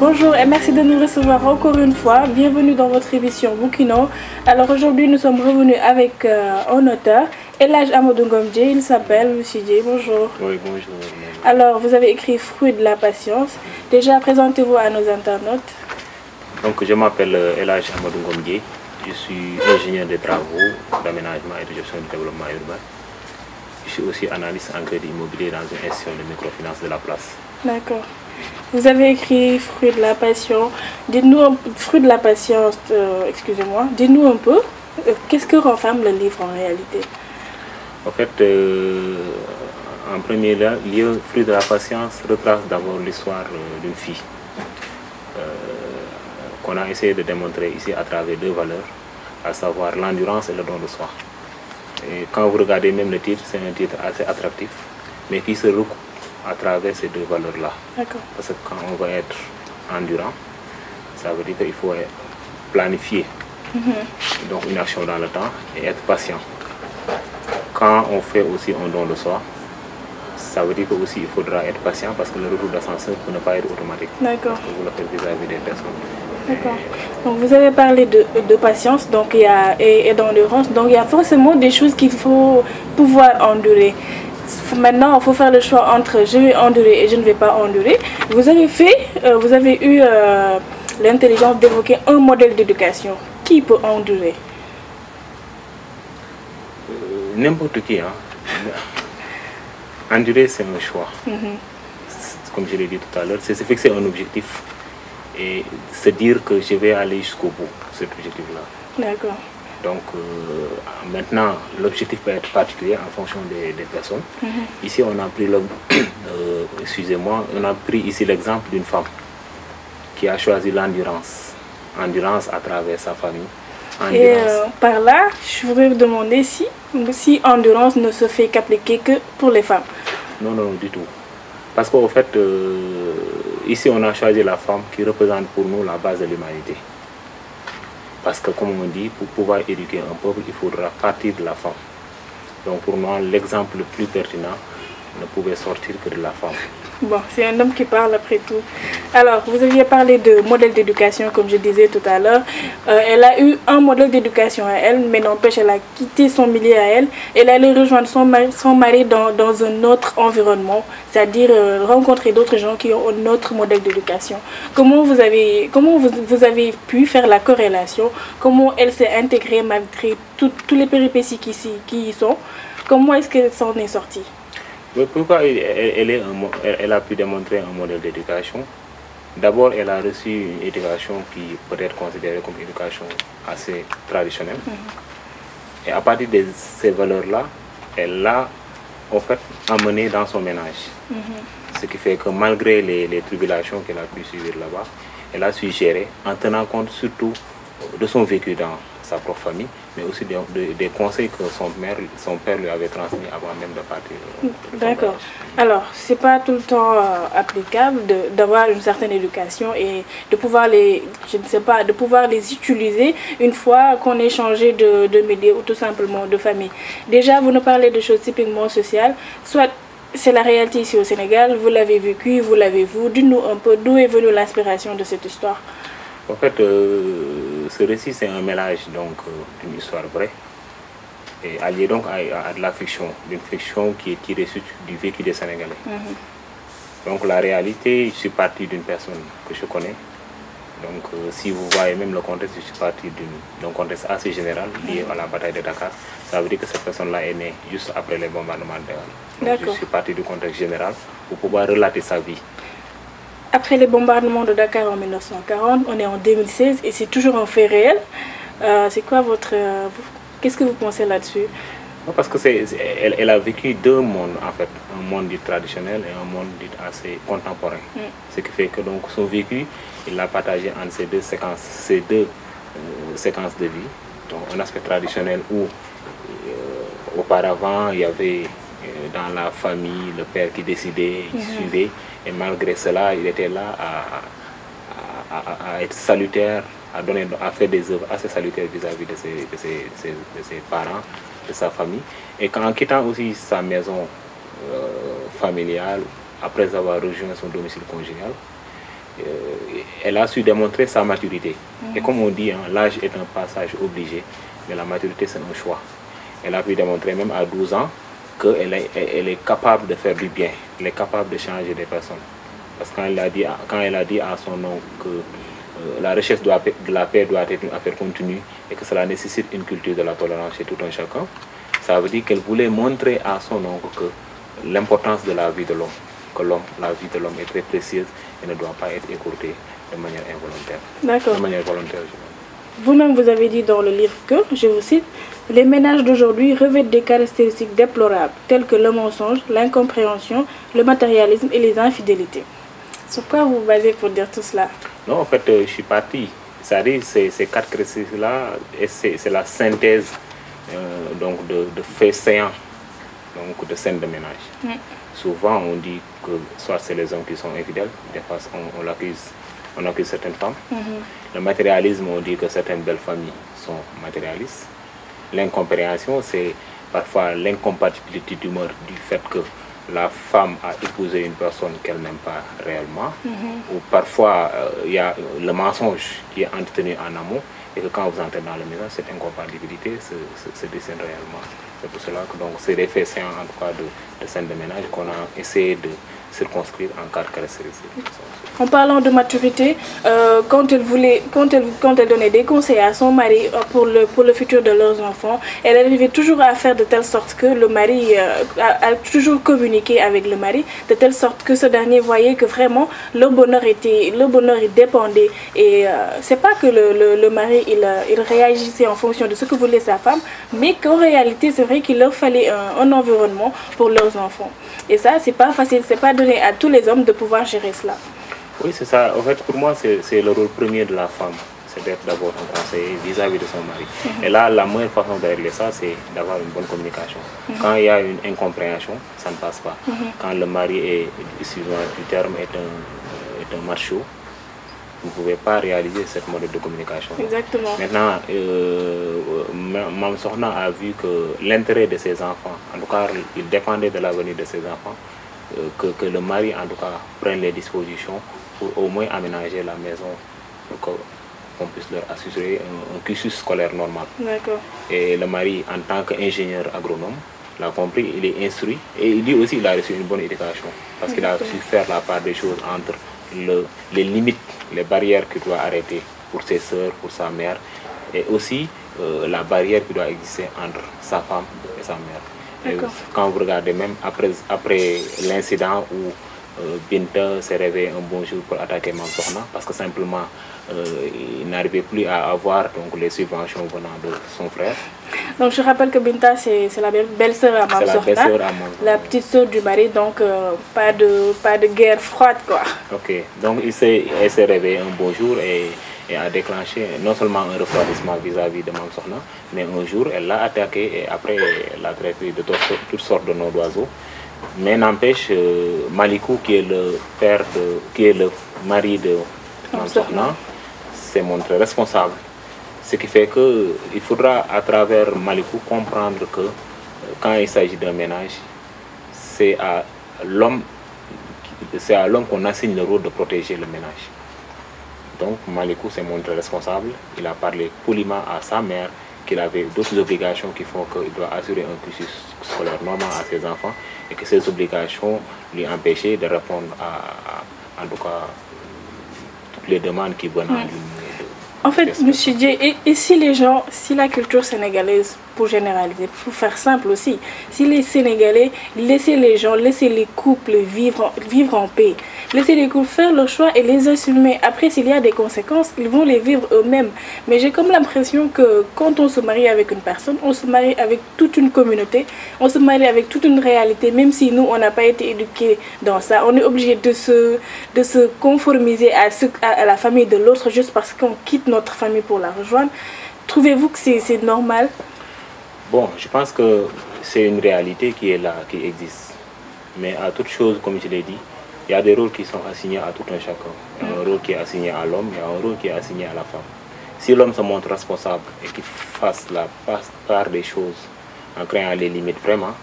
Bonjour et merci de nous recevoir encore une fois. Bienvenue dans votre émission Boukino. Alors aujourd'hui nous sommes revenus avec un auteur, El Hadj Amadou Ngom Dieye. Il s'appelle Monsieur Dieye. Bonjour. Oui, bonjour. Alors vous avez écrit Fruit de la patience. Déjà présentez-vous à nos internautes. Donc je m'appelle El Hadj Amadou Ngom Dieye. Je suis ingénieur des travaux d'aménagement et de gestion du développement urbain. Je suis aussi analyste en crédit immobilier dans une institution de microfinance de la place. D'accord. Vous avez écrit Fruit de la passion. Dites-nous, Fruit de la patience, excusez-moi, dites-nous un peu, qu'est-ce que renferme le livre en réalité? En fait, en premier lieu, Fruit de la patience retrace d'abord l'histoire d'une fille qu'on a essayé de démontrer ici à travers deux valeurs, à savoir l'endurance et le don de soi. Et quand vous regardez même le titre, c'est un titre assez attractif, mais qui se recoupe à travers ces deux valeurs-là. Parce que quand on va être endurant, ça veut dire qu'il faut planifier donc une action dans le temps et être patient. Quand on fait aussi un don de soi, ça veut dire aussi il faudra être patient parce que le retour d'ascenseur peut ne pas être automatique. D'accord. Parce que vous le faites vis-à-vis des personnes. D'accord. Donc vous avez parlé de patience donc et d'endurance. Donc il y a forcément des choses qu'il faut pouvoir endurer. Maintenant, il faut faire le choix entre je vais endurer et je ne vais pas endurer. Vous avez eu l'intelligence d'évoquer un modèle d'éducation. Qui peut endurer? N'importe qui. Hein. Endurer, c'est un choix. Comme je l'ai dit tout à l'heure, c'est se fixer un objectif et se dire que je vais aller jusqu'au bout de cet objectif-là. D'accord. Donc maintenant, l'objectif peut être particulier en fonction des personnes. Ici, on a pris excusez-moi, on a pris ici l'exemple d'une femme qui a choisi l'endurance. Endurance à travers sa famille. Et par là, je voudrais vous demander si endurance ne se fait qu'appliquer que pour les femmes. Non, non, du tout. Parce qu'au fait, ici, on a choisi la femme qui représente pour nous la base de l'humanité. Parce que, comme on dit, pour pouvoir éduquer un peuple, il faudra partir de la femme. Donc, pour moi, l'exemple le plus pertinent ne pouvait sortir que de la femme. Bon, c'est un homme qui parle après tout. Alors, vous aviez parlé de modèle d'éducation, comme je disais tout à l'heure. Elle a eu un modèle d'éducation à elle, mais n'empêche, elle a quitté son milieu à elle. Elle allait rejoindre son mari dans un autre environnement, c'est-à-dire rencontrer d'autres gens qui ont un autre modèle d'éducation. Comment vous avez pu faire la corrélation? Comment elle s'est intégrée malgré toutes les péripéties qui y sont? Comment est-ce qu'elle s'en est sortie? Pourquoi elle a pu démontrer un modèle d'éducation? D'abord, elle a reçu une éducation qui peut être considérée comme une éducation assez traditionnelle. Et à partir de ces valeurs-là, elle l'a en fait amenée dans son ménage. Ce qui fait que malgré les tribulations qu'elle a pu suivre là-bas, elle a su gérer en tenant compte surtout de son vécu dans sa propre famille, mais aussi des conseils que son père lui avait transmis avant même de partir. D'accord. Alors, c'est pas tout le temps applicable d'avoir une certaine éducation et de pouvoir de pouvoir les utiliser une fois qu'on est changé de milieu ou tout simplement de famille. Déjà, vous nous parlez de choses typiquement sociales, soit c'est la réalité ici au Sénégal, vous l'avez vécu, vous l'avez vu. Dites-nous un peu d'où est venue l'inspiration de cette histoire. En fait, ce récit, c'est un mélange d'une histoire vraie et allié donc à de la fiction, d'une fiction qui est tirée du vécu des Sénégalais. Donc la réalité, je suis parti d'une personne que je connais. Donc si vous voyez même le contexte, je suis parti d'un contexte assez général lié à la bataille de Dakar. Ça veut dire que cette personne-là est née juste après les bombardements de Dakar. Donc je suis parti du contexte général pour pouvoir relater sa vie. Après les bombardements de Dakar en 1940, on est en 2016 et c'est toujours un fait réel. C'est quoi qu'est-ce que vous pensez là-dessus? Parce que elle a vécu deux mondes en fait, un monde dit traditionnel et un monde dit assez contemporain. Ce qui fait que donc son vécu, il l'a partagé entre ces deux séquences de vie. Donc un aspect traditionnel où auparavant il y avait dans la famille le père qui décidait, il suivait, et malgré cela il était là à être salutaire, à faire des œuvres assez salutaires vis-à-vis de ses parents, de sa famille. Et en quittant aussi sa maison familiale, après avoir rejoint son domicile conjugal, elle a su démontrer sa maturité. Et comme on dit, hein, l'âge est un passage obligé, mais la maturité c'est un choix. Elle a pu démontrer même à 12 ans qu'elle est capable de faire du bien, elle est capable de changer des personnes. Parce que quand elle a dit à son oncle que la recherche de la paix doit être une affaire continue et que cela nécessite une culture de la tolérance chez tout un chacun, ça veut dire qu'elle voulait montrer à son oncle que l'importance de la vie de l'homme, que la vie de l'homme est très précieuse et ne doit pas être écourtée de manière involontaire. D'accord. De manière volontaire. Vous-même, vous avez dit dans le livre que, je vous cite, « Les ménages d'aujourd'hui revêtent des caractéristiques déplorables, telles que le mensonge, l'incompréhension, le matérialisme et les infidélités. » Sur quoi vous vous basez pour dire tout cela? Non, en fait, je suis parti. C'est-à-dire, ces quatre caractéristiques-là, c'est la synthèse donc de faits saillants, donc de scènes de ménage. Souvent, on dit que soit c'est les hommes qui sont infidèles, des fois on accuse certaines femmes. Le matérialisme, on dit que certaines belles familles sont matérialistes. L'incompréhension, c'est parfois l'incompatibilité d'humeur du fait que la femme a épousé une personne qu'elle n'aime pas réellement. Ou parfois, il y a le mensonge qui est entretenu en amont et que quand vous entrez dans le maison, cette incompatibilité se dessine réellement. C'est pour cela que c'est des faits saillants, en tout cas de scènes de ménage qu'on a essayé de circonscrire en quatre caractéristiques. En parlant de maturité, quand elle donnait des conseils à son mari pour le futur de leurs enfants, elle arrivait toujours à faire de telle sorte que le mari a toujours communiqué avec le mari, de telle sorte que ce dernier voyait que vraiment le bonheur il dépendait. Et c'est pas que le mari il réagissait en fonction de ce que voulait sa femme, mais qu'en réalité c'est vrai qu'il leur fallait un environnement pour leurs enfants. Et ça c'est pas facile, c'est pas donné à tous les hommes de pouvoir gérer cela. Oui, c'est ça. En fait, pour moi, c'est le rôle premier de la femme. C'est d'être d'abord un conseiller vis-à-vis de son mari. Et là, la meilleure façon de régler ça, c'est d'avoir une bonne communication. Quand il y a une incompréhension, ça ne passe pas. Quand le mari est, excusez-moi du terme, est un macho, vous ne pouvez pas réaliser cette mode de communication. Exactement. Maintenant, Mme Sokhna a vu que l'intérêt de ses enfants, en tout cas, il dépendait de l'avenir de ses enfants, que le mari, en tout cas, prenne les dispositions pour au moins aménager la maison pour qu'on puisse leur assurer un cursus scolaire normal. D'accord. Et le mari, en tant qu'ingénieur agronome, l'a compris, il est instruit et lui aussi il a reçu une bonne éducation parce qu'il a su faire la part des choses entre les limites, les barrières qu'il doit arrêter pour ses soeurs, pour sa mère et aussi la barrière qui doit exister entre sa femme et sa mère. Et quand vous regardez même après l'incident où Binta s'est réveillé un bon jour pour attaquer Mme Sokhna parce que simplement il n'arrivait plus à avoir donc, les subventions venant de son frère. Donc je rappelle que Binta c'est la belle-sœur à Mme Sokhna, la petite sœur du mari, donc pas de guerre froide quoi. Ok, donc elle s'est réveillée un beau jour et a déclenché non seulement un refroidissement vis-à-vis de Mme Sokhna, mais un jour elle l'a attaqué et après elle l'a traité de toutes sortes de noms d'oiseaux. Mais n'empêche, Malikou qui est le mari de Mme Sokhna s'est montré responsable. Ce qui fait qu'il faudra à travers Malikou comprendre que quand il s'agit d'un ménage, c'est à l'homme qu'on assigne le rôle de protéger le ménage. Donc Malikou s'est montré responsable, il a parlé poliment à sa mère qu'il avait d'autres obligations qui font qu'il doit assurer un cursus scolaire normal à ses enfants et que ces obligations lui empêchaient de répondre à en tout cas toutes les demandes qui viennent à lui. En fait, M. Dié, et si la culture sénégalaise, pour généraliser, pour faire simple aussi, si les Sénégalais laissaient les couples vivre en paix, laisser les couples faire leur choix et les assumer. Après, s'il y a des conséquences, ils vont les vivre eux-mêmes. Mais j'ai comme l'impression que quand on se marie avec une personne, on se marie avec toute une communauté, on se marie avec toute une réalité, même si nous, on n'a pas été éduqués dans ça. On est obligé de se conformiser à la famille de l'autre juste parce qu'on quitte notre famille pour la rejoindre. Trouvez-vous que c'est normal? Bon, je pense que c'est une réalité qui est là, qui existe. Mais à toute chose, comme je l'ai dit, il y a des rôles qui sont assignés à tout un chacun. Il y a un rôle qui est assigné à l'homme, il y a un rôle qui est assigné à la femme. Si l'homme se montre responsable et qu'il fasse la part des choses en créant les limites vraiment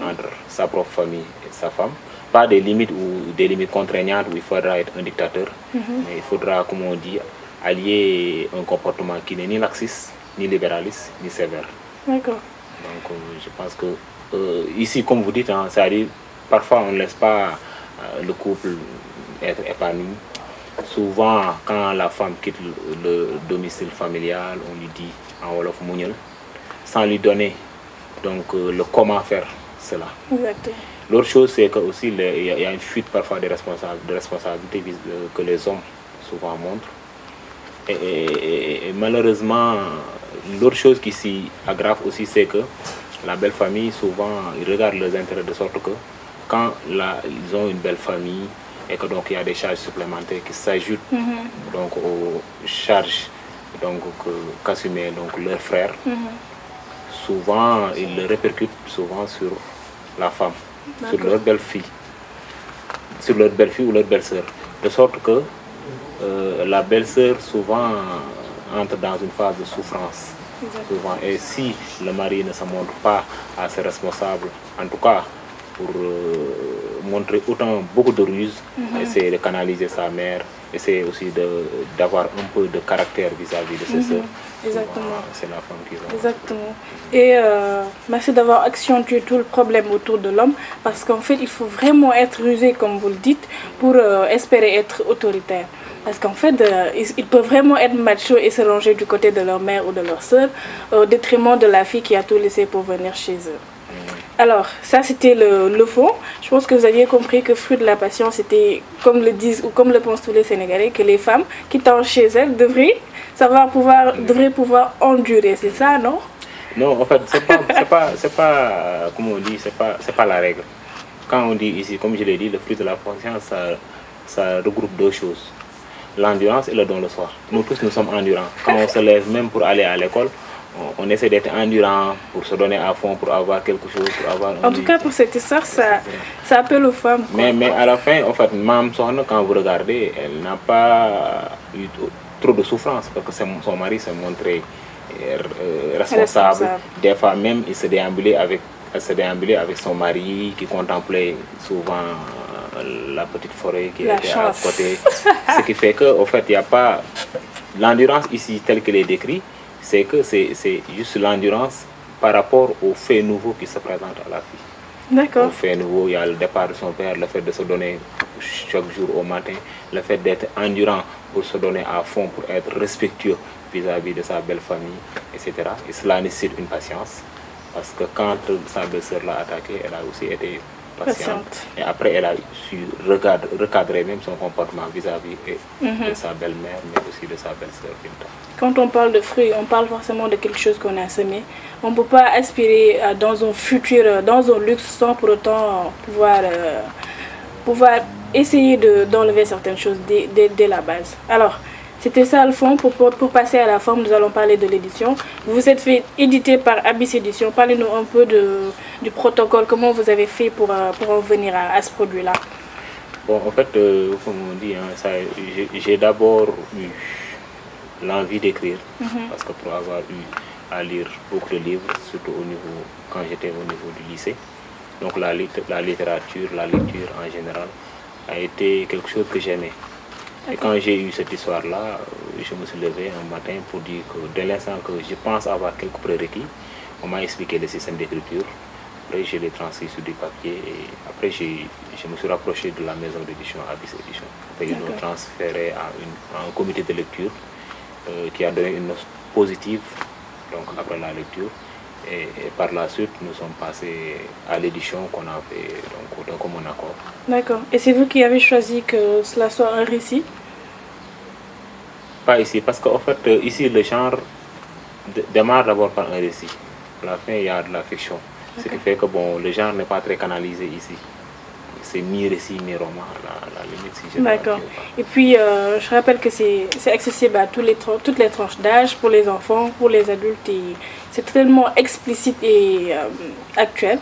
entre sa propre famille et sa femme. Pas des limites ou des limites contraignantes où il faudra être un dictateur, mais il faudra, comme on dit, allier un comportement qui n'est ni laxiste, ni libéraliste, ni sévère. D'accord. Donc je pense que ici, comme vous dites, hein, c'est-à-dire parfois on ne laisse pas le couple être épanoui. Souvent, quand la femme quitte le domicile familial, on lui dit en Wolof Mouniel, sans lui donner donc, le comment faire cela. Exactement. L'autre chose, c'est que aussi il y a une fuite parfois de responsabilité que les hommes souvent montrent. Et malheureusement, l'autre chose qui s'y aggrave aussi, c'est que la belle famille, souvent, ils regardent leurs intérêts de sorte que quand ils ont une belle famille et que donc il y a des charges supplémentaires qui s'ajoutent donc aux charges donc qu'assumaient donc leurs frères, souvent ils le répercutent souvent sur la femme, sur leur belle-fille, ou leur belle-sœur, de sorte que la belle-sœur souvent entre dans une phase de souffrance. Souvent. Et si le mari ne se montre pas assez responsable, en tout cas pour montrer beaucoup de ruse, essayer de canaliser sa mère, essayer aussi d'avoir un peu de caractère vis-à-vis de ses sœurs. Exactement. C'est la femme qui va. Exactement. Et merci d'avoir accentué tout le problème autour de l'homme, parce qu'en fait, il faut vraiment être rusé, comme vous le dites, pour espérer être autoritaire. Parce qu'en fait, ils peuvent vraiment être machos et se ranger du côté de leur mère ou de leur sœur, au détriment de la fille qui a tout laissé pour venir chez eux. Alors, ça c'était le fond. Je pense que vous aviez compris que fruit de la passion, c'était, comme le disent ou comme le pensent tous les Sénégalais, que les femmes quittant chez elles devraient pouvoir endurer. C'est ça, non? Non, en fait, c'est pas, comme on dit, c'est pas la règle. Quand on dit ici, comme je l'ai dit, le fruit de la passion, ça regroupe deux choses. L'endurance et le don le soir. Nous tous, nous sommes endurants. Quand on se lève même pour aller à l'école, on essaie d'être endurant pour se donner à fond, pour avoir quelque chose, pour avoir... En tout cas, pour cette histoire, ça appelle aux femmes. Mais à la fin, en fait, Mme Sohna, quand vous regardez, elle n'a pas eu trop de souffrance parce que son mari s'est montré responsable. Des fois même, il se déambulait avec son mari qui contemplait souvent la petite forêt qui était à côté. Ce qui fait qu'en fait, il n'y a pas... L'endurance ici, telle qu'elle est décrite, c'est que c'est juste l'endurance par rapport aux faits nouveaux qui se présentent à la fille. D'accord. Aux faits nouveaux, il y a le départ de son père, le fait de se donner chaque jour au matin, le fait d'être endurant pour se donner à fond, pour être respectueux vis-à-vis de sa belle famille, etc. Et cela nécessite une patience. Parce que quand sa belle-sœur l'a attaquée, elle a aussi été patiente. Et après, elle a su recadrer même son comportement vis-à-vis de sa belle-mère, mais aussi de sa belle-sœur. Quand on parle de fruits, on parle forcément de quelque chose qu'on a semé. On ne peut pas aspirer dans un futur, dans un luxe, sans pour autant pouvoir essayer d'enlever certaines choses dès la base. Alors, c'était ça le fond. Pour passer à la forme, nous allons parler de l'édition. Vous vous êtes fait éditer par Abyss Édition. Parlez-nous un peu du protocole. Comment vous avez fait pour en venir à ce produit-là? Bon, en fait, comme on dit, hein, j'ai d'abord eu l'envie d'écrire. Parce que pour avoir eu à lire beaucoup de livres, surtout quand j'étais au niveau du lycée, donc la littérature, la lecture en général, a été quelque chose que j'aimais. Et quand j'ai eu cette histoire-là, je me suis levé un matin pour dire que dès l'instant que je pense avoir quelques prérequis, on m'a expliqué le système d'écriture. Après, je l'ai transcrit sur du papier et après, je me suis rapproché de la maison d'édition Abyss Édition. Après, ils m'ont transféré à un comité de lecture qui a donné une note positive donc, après la lecture. Et par la suite, nous sommes passés à l'édition qu'on a fait donc, comme un accord. D'accord. Et c'est vous qui avez choisi que cela soit un récit? Pas ici, parce qu'en fait, ici, le genre démarre d'abord par un récit. À la fin, il y a de la fiction. Ce qui fait que bon, le genre n'est pas très canalisé ici. C'est mi-récit, mi-roman, la limite. Si d'accord. Et puis, je rappelle que c'est accessible à toutes les tranches d'âge, pour les enfants, pour les adultes. C'est tellement explicite et actuel.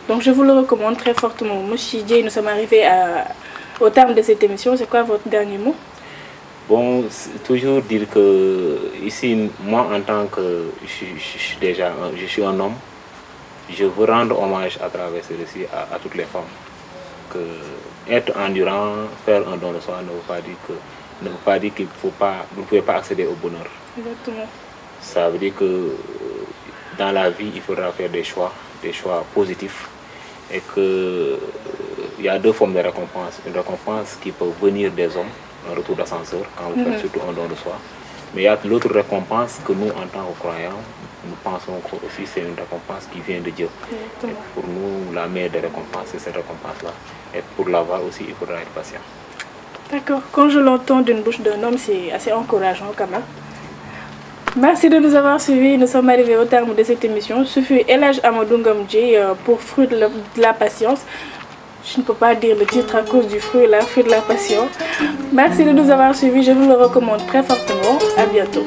Donc, je vous le recommande très fortement. Monsieur Dieye, nous sommes arrivés au terme de cette émission. C'est quoi votre dernier mot? Bon, toujours dire que ici, moi, en tant que... Je suis un homme. je veux rendre hommage à travers ce récit à toutes les femmes. Que être endurant, faire un don de soi ne veut pas dire qu'il faut pas, vous ne pouvez pas accéder au bonheur. Exactement. Ça veut dire que dans la vie, il faudra faire des choix positifs. Et que il y a deux formes de récompense. Une récompense qui peut venir des hommes, un retour d'ascenseur, quand vous faites surtout un don de soi. Mais il y a l'autre récompense que nous, en tant que croyants, nous pensons que aussi c'est une récompense qui vient de Dieu. Et pour nous, la meilleure des récompenses, c'est cette récompense-là. Et pour l'avoir aussi, il faudra être patient. D'accord. Quand je l'entends d'une bouche d'un homme, c'est assez encourageant quand même. Merci de nous avoir suivis. Nous sommes arrivés au terme de cette émission. Ce fut El Hadj Amadou Ngom Dieye pour Fruit de la Patience. Je ne peux pas dire le titre à cause du fruit là, Fruit de la Passion. Merci de nous avoir suivis. Je vous le recommande très fortement. À bientôt.